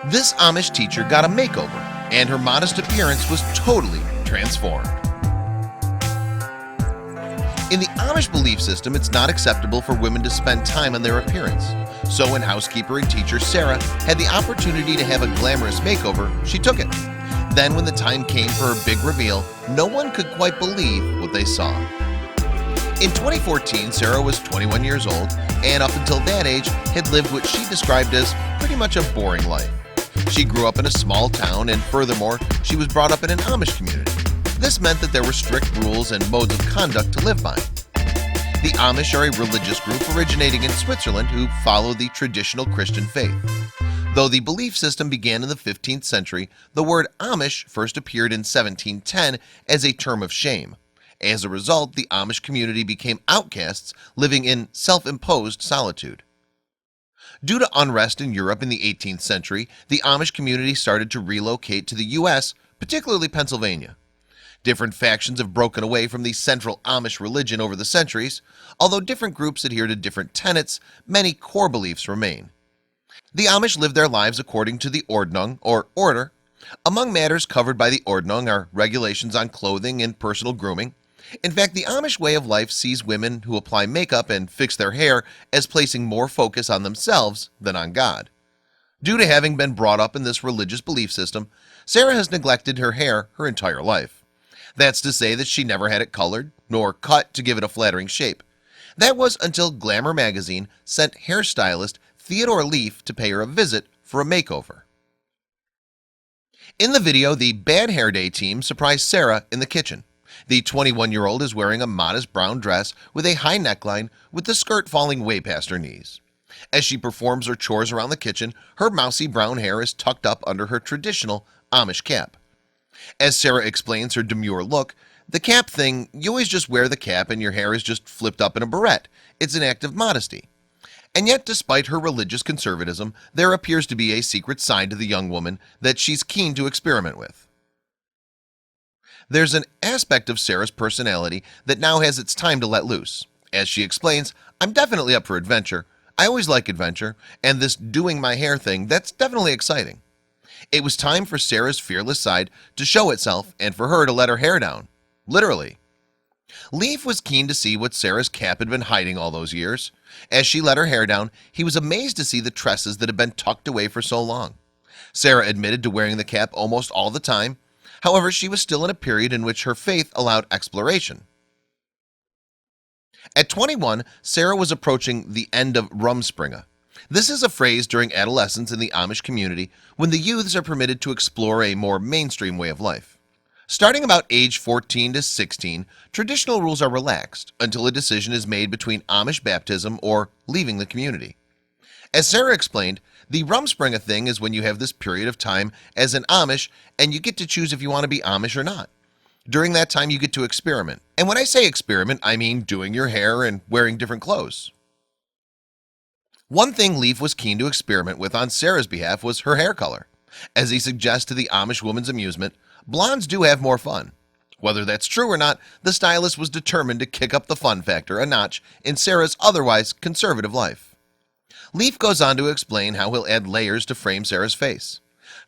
This Amish teacher got a makeover, and her modest appearance was totally transformed. In the Amish belief system, it's not acceptable for women to spend time on their appearance. So when housekeeper and teacher Sarah had the opportunity to have a glamorous makeover, she took it. Then when the time came for her big reveal, no one could quite believe what they saw. In 2014, Sarah was 21 years old, and up until that age had lived what she described as pretty much a boring life. She grew up in a small town, and furthermore, she was brought up in an Amish community. This meant that there were strict rules and modes of conduct to live by. The Amish are a religious group originating in Switzerland who follow the traditional Christian faith. Though the belief system began in the 15th century, the word Amish first appeared in 1710 as a term of shame. As a result, the Amish community became outcasts living in self-imposed solitude. Due to unrest in Europe in the 18th century, the Amish community started to relocate to the US, particularly Pennsylvania. Different factions have broken away from the central Amish religion over the centuries. Although different groups adhere to different tenets, many core beliefs remain. The Amish live their lives according to the Ordnung, or order. Among matters covered by the Ordnung are regulations on clothing and personal grooming. In fact, the Amish way of life sees women who apply makeup and fix their hair as placing more focus on themselves than on God. Due to having been brought up in this religious belief system, Sarah has neglected her hair her entire life. That's to say that she never had it colored nor cut to give it a flattering shape. That was until Glamour magazine sent hairstylist Theodore Leaf to pay her a visit for a makeover. In the video, the Bad Hair Day team surprised Sarah in the kitchen. The 21-year-old is wearing a modest brown dress with a high neckline with the skirt falling way past her knees. As she performs her chores around the kitchen, her mousy brown hair is tucked up under her traditional Amish cap. As Sarah explains her demure look, the cap thing, you always just wear the cap and your hair is just flipped up in a barrette. It's an act of modesty. And yet, despite her religious conservatism, there appears to be a secret side to the young woman that she's keen to experiment with. There's an aspect of Sarah's personality that now has its time to let loose. As she explains, I'm definitely up for adventure. I always like adventure, and this doing my hair thing, that's definitely exciting. It was time for Sarah's fearless side to show itself and for her to let her hair down. Literally. Leaf was keen to see what Sarah's cap had been hiding all those years. As she let her hair down, he was amazed to see the tresses that had been tucked away for so long. Sarah admitted to wearing the cap almost all the time. However, she was still in a period in which her faith allowed exploration. At 21, Sarah was approaching the end of Rumspringa. This is a phrase during adolescence in the Amish community when the youths are permitted to explore a more mainstream way of life. Starting about age 14 to 16, traditional rules are relaxed until a decision is made between Amish baptism or leaving the community. As Sarah explained, the Rumspringa thing is when you have this period of time as an Amish and you get to choose if you want to be Amish or not. During that time you get to experiment. And when I say experiment, I mean doing your hair and wearing different clothes. One thing Leaf was keen to experiment with on Sarah's behalf was her hair color. As he suggests to the Amish woman's amusement, blondes do have more fun. Whether that's true or not, the stylist was determined to kick up the fun factor a notch in Sarah's otherwise conservative life. Leaf goes on to explain how he'll add layers to frame Sarah's face.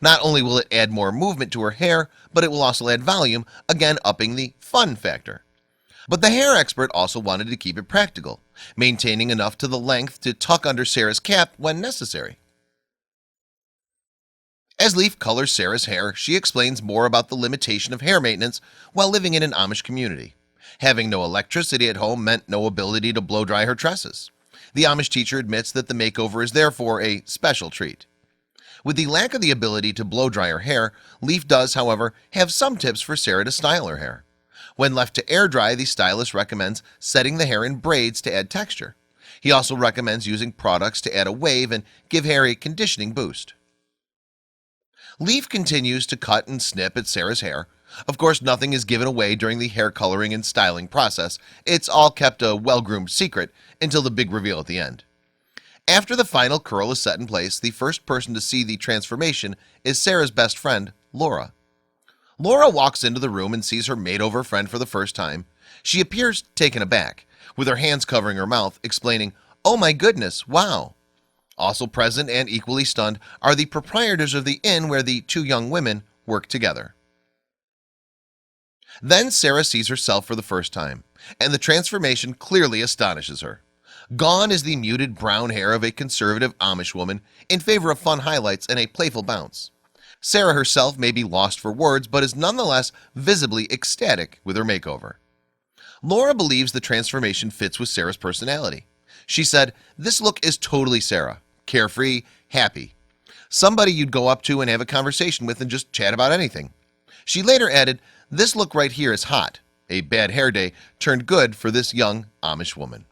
Not only will it add more movement to her hair, but it will also add volume, again upping the fun factor. But the hair expert also wanted to keep it practical, maintaining enough to the length to tuck under Sarah's cap when necessary. As Leaf colors Sarah's hair, she explains more about the limitation of hair maintenance while living in an Amish community. Having no electricity at home meant no ability to blow dry her tresses. The Amish teacher admits that the makeover is therefore a special treat. With the lack of the ability to blow dry her hair, Leaf does, however, have some tips for Sarah to style her hair. When left to air dry, the stylist recommends setting the hair in braids to add texture. He also recommends using products to add a wave and give hair a conditioning boost. Leaf continues to cut and snip at Sarah's hair. Of course, nothing is given away during the hair coloring and styling process. It's all kept a well-groomed secret until the big reveal at the end. After the final curl is set in place, the first person to see the transformation is Sarah's best friend, Laura. Laura walks into the room and sees her made-over friend for the first time. She appears taken aback, with her hands covering her mouth, explaining, "Oh my goodness, wow." Also present and equally stunned are the proprietors of the inn where the two young women work together. Then Sarah sees herself for the first time, and the transformation clearly astonishes her. Gone is the muted brown hair of a conservative Amish woman in favor of fun highlights and a playful bounce. Sarah herself may be lost for words, but is nonetheless visibly ecstatic with her makeover. Laura believes the transformation fits with Sarah's personality. She said, "This look is totally Sarah, carefree, happy. Somebody you'd go up to and have a conversation with and just chat about anything." She later added, "This look right here is hot. A bad hair day turned good for this young Amish woman."